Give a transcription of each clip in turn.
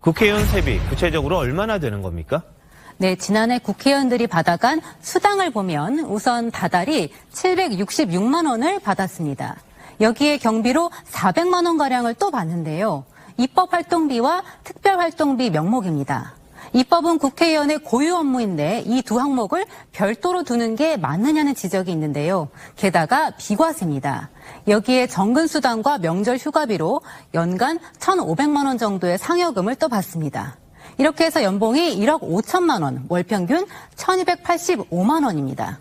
국회의원 세비 구체적으로 얼마나 되는 겁니까? 네, 지난해 국회의원들이 받아간 수당을 보면 우선 다달이 766만 원을 받았습니다. 여기에 경비로 400만 원가량을 또 받는데요. 입법활동비와 특별활동비 명목입니다. 입법은 국회의원의 고유 업무인데 이 두 항목을 별도로 두는 게 맞느냐는 지적이 있는데요. 게다가 비과세입니다. 여기에 정근수당과 명절 휴가비로 연간 1,500만 원 정도의 상여금을 또 받습니다. 이렇게 해서 연봉이 1억 5천만 원, 월 평균 1,285만 원입니다.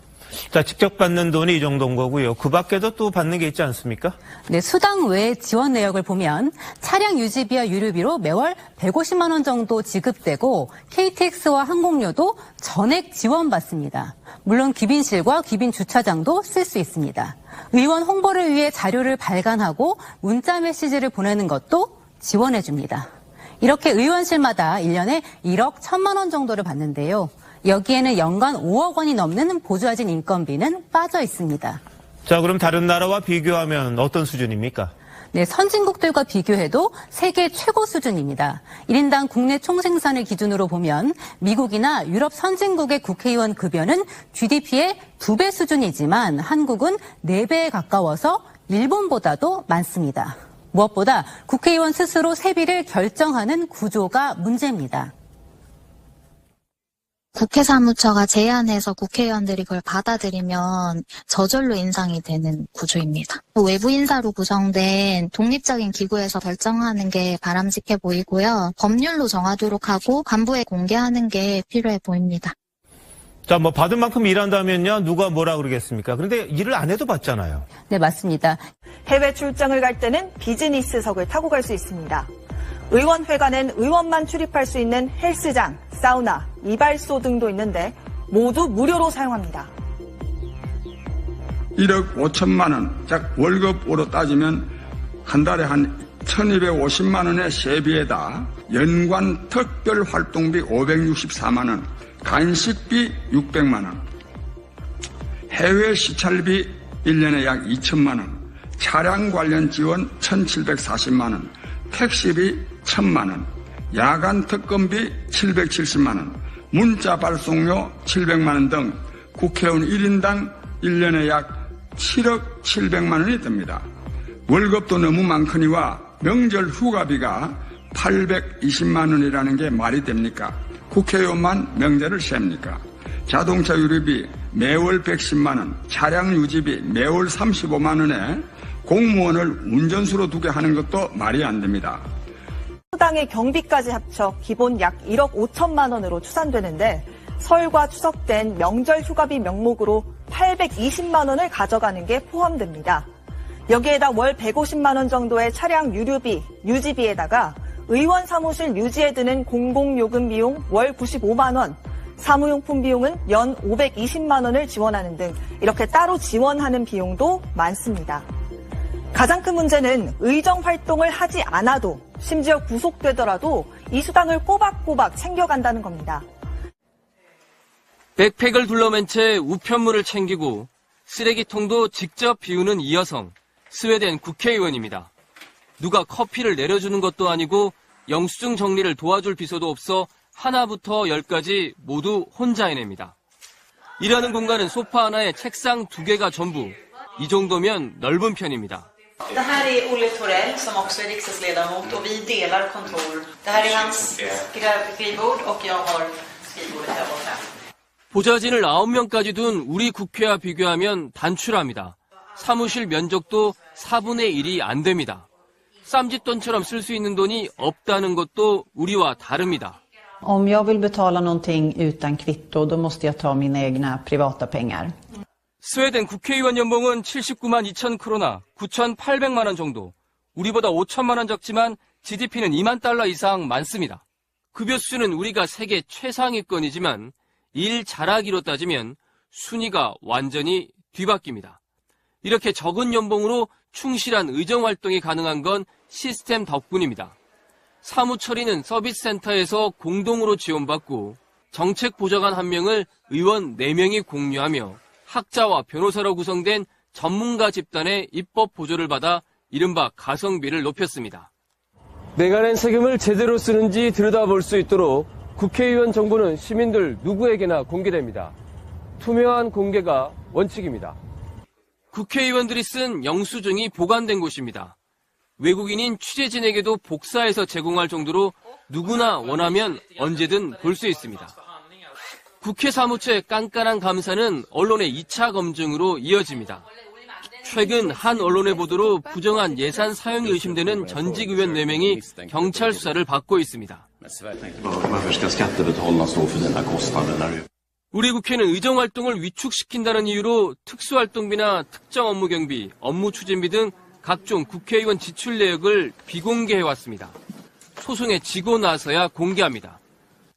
자, 직접 받는 돈이 이 정도인 거고요. 그 밖에도 또 받는 게 있지 않습니까? 네, 수당 외 지원 내역을 보면 차량 유지비와 유류비로 매월 150만 원 정도 지급되고 KTX와 항공료도 전액 지원받습니다. 물론 귀빈실과 귀빈 주차장도 쓸 수 있습니다. 의원 홍보를 위해 자료를 발간하고 문자 메시지를 보내는 것도 지원해 줍니다. 이렇게 의원실마다 1년에 1억 1천만 원 정도를 받는데요. 여기에는 연간 5억 원이 넘는 보조하진 인건비는 빠져 있습니다. 자, 그럼 다른 나라와 비교하면 어떤 수준입니까? 네, 선진국들과 비교해도 세계 최고 수준입니다. 1인당 국내 총생산을 기준으로 보면 미국이나 유럽 선진국의 국회의원 급여는 GDP의 2배 수준이지만 한국은 4배에 가까워서 일본보다도 많습니다. 무엇보다 국회의원 스스로 세비를 결정하는 구조가 문제입니다. 국회 사무처가 제안해서 국회의원들이 그걸 받아들이면 저절로 인상이 되는 구조입니다. 외부 인사로 구성된 독립적인 기구에서 결정하는 게 바람직해 보이고요. 법률로 정하도록 하고 간부에 공개하는 게 필요해 보입니다. 자, 뭐 받은 만큼 일한다면요. 누가 뭐라 그러겠습니까? 그런데 일을 안 해도 받잖아요. 네, 맞습니다. 해외 출장을 갈 때는 비즈니스석을 타고 갈 수 있습니다. 의원회관엔 의원만 출입할 수 있는 헬스장, 사우나, 이발소 등도 있는데 모두 무료로 사용합니다. 1억 5천만 원, 즉 월급으로 따지면 한 달에 한 1,250만 원의 세비에다 연관 특별 활동비 564만 원, 간식비 600만 원, 해외 시찰비 1년에 약 2천만 원, 차량 관련 지원 1,740만 원, 택시비 1,000만 원, 야간 특검비 770만 원, 문자 발송료 700만 원 등 국회의원 1인당 1년에 약 7억 700만 원이 듭니다. 월급도 너무 많거니와 명절 휴가비가 820만 원이라는 게 말이 됩니까? 국회의원만 명절을 셉니까? 자동차 유류비 매월 110만 원, 차량 유지비 매월 35만 원에 공무원을 운전수로 두게 하는 것도 말이 안 됩니다. 수당의 경비까지 합쳐 기본 약 1억 5천만 원으로 추산되는데 설과 추석 땐 명절 휴가비 명목으로 820만 원을 가져가는 게 포함됩니다. 여기에다 월 150만 원 정도의 차량 유류비, 유지비에다가 의원 사무실 유지에 드는 공공요금 비용 월 95만 원, 사무용품 비용은 연 520만 원을 지원하는 등 이렇게 따로 지원하는 비용도 많습니다. 가장 큰 문제는 의정 활동을 하지 않아도 심지어 구속되더라도 이 수당을 꼬박꼬박 챙겨간다는 겁니다. 백팩을 둘러맨 채 우편물을 챙기고 쓰레기통도 직접 비우는 이 여성, 스웨덴 국회의원입니다. 누가 커피를 내려주는 것도 아니고 영수증 정리를 도와줄 비서도 없어 하나부터 열까지 모두 혼자 해냅니다. 일하는 공간은 소파 하나에 책상 2개가 전부. 이 정도면 넓은 편입니다. Det här är Olle Torell som också är riksdagsledamot och vi delar kontor. Det här är hans skrivbord och jag har skrivbordet här borta. 보좌진을 9명까지 둔 우리 국회와 비교하면 단출합니다. 사무실 면적도 4분의 1이 안 됩니다. 쌈짓돈처럼 쓸 수 있는 돈이 없다는 것도 우리와 다릅니다. Om jag vill betala någonting utan kvitto, då måste jag ta mina egna privata pengar. 스웨덴 국회의원 연봉은 79만 2천 크로나, 9,800만 원 정도. 우리보다 5천만 원 적지만 GDP는 2만 달러 이상 많습니다. 급여 수준은 우리가 세계 최상위권이지만 일 잘하기로 따지면 순위가 완전히 뒤바뀝니다. 이렇게 적은 연봉으로 충실한 의정 활동이 가능한 건 시스템 덕분입니다. 사무 처리는 서비스 센터에서 공동으로 지원받고 정책 보좌관 1명을 의원 4명이 공유하며 학자와 변호사로 구성된 전문가 집단의 입법 보조를 받아 이른바 가성비를 높였습니다. 내가 낸 세금을 제대로 쓰는지 들여다볼 수 있도록 국회의원 정보는 시민들 누구에게나 공개됩니다. 투명한 공개가 원칙입니다. 국회의원들이 쓴 영수증이 보관된 곳입니다. 외국인인 취재진에게도 복사해서 제공할 정도로 누구나 원하면 언제든 볼 수 있습니다. 국회 사무처의 깐깐한 감사는 언론의 2차 검증으로 이어집니다. 최근 한 언론의 보도로 부정한 예산 사용이 의심되는 전직 의원 4명이 경찰 수사를 받고 있습니다. 우리 국회는 의정활동을 위축시킨다는 이유로 특수활동비나 특정 업무 경비, 업무 추진비 등 각종 국회의원 지출 내역을 비공개해왔습니다. 소송에 지고 나서야 공개합니다.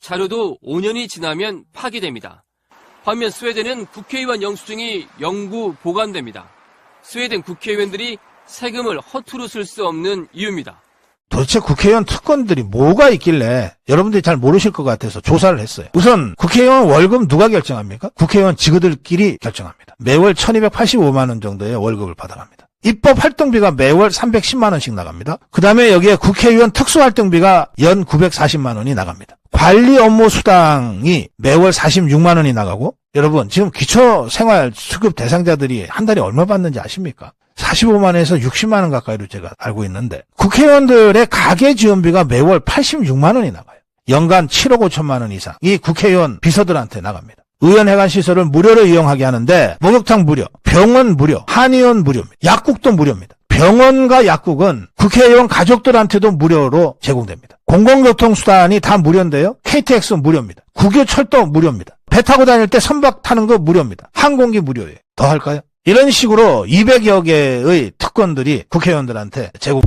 자료도 5년이 지나면 파기됩니다. 반면 스웨덴은 국회의원 영수증이 영구 보관됩니다. 스웨덴 국회의원들이 세금을 허투루 쓸 수 없는 이유입니다. 도대체 국회의원 특권들이 뭐가 있길래 여러분들이 잘 모르실 것 같아서 조사를 했어요. 우선 국회의원 월급 누가 결정합니까? 국회의원 직원들끼리 결정합니다. 매월 1285만 원 정도의 월급을 받아갑니다. 입법 활동비가 매월 310만 원씩 나갑니다. 그 다음에 여기에 국회의원 특수활동비가 연 940만 원이 나갑니다. 관리 업무 수당이 매월 46만 원이 나가고, 여러분 지금 기초생활수급 대상자들이 한 달에 얼마 받는지 아십니까? 45만 원에서 60만 원 가까이로 제가 알고 있는데, 국회의원들의 가계지원비가 매월 86만 원이 나가요. 연간 7억 5천만 원 이상 이 국회의원 비서들한테 나갑니다. 의원회관 시설을 무료로 이용하게 하는데 목욕탕 무료, 병원 무료, 한의원 무료입니다. 약국도 무료입니다. 병원과 약국은 국회의원 가족들한테도 무료로 제공됩니다. 공공교통수단이 다 무료인데요. KTX 무료입니다. 국유철도 무료입니다. 배 타고 다닐 때 선박 타는 거 무료입니다. 항공기 무료예요. 더 할까요? 이런 식으로 200여 개의 특권들이 국회의원들한테 제공.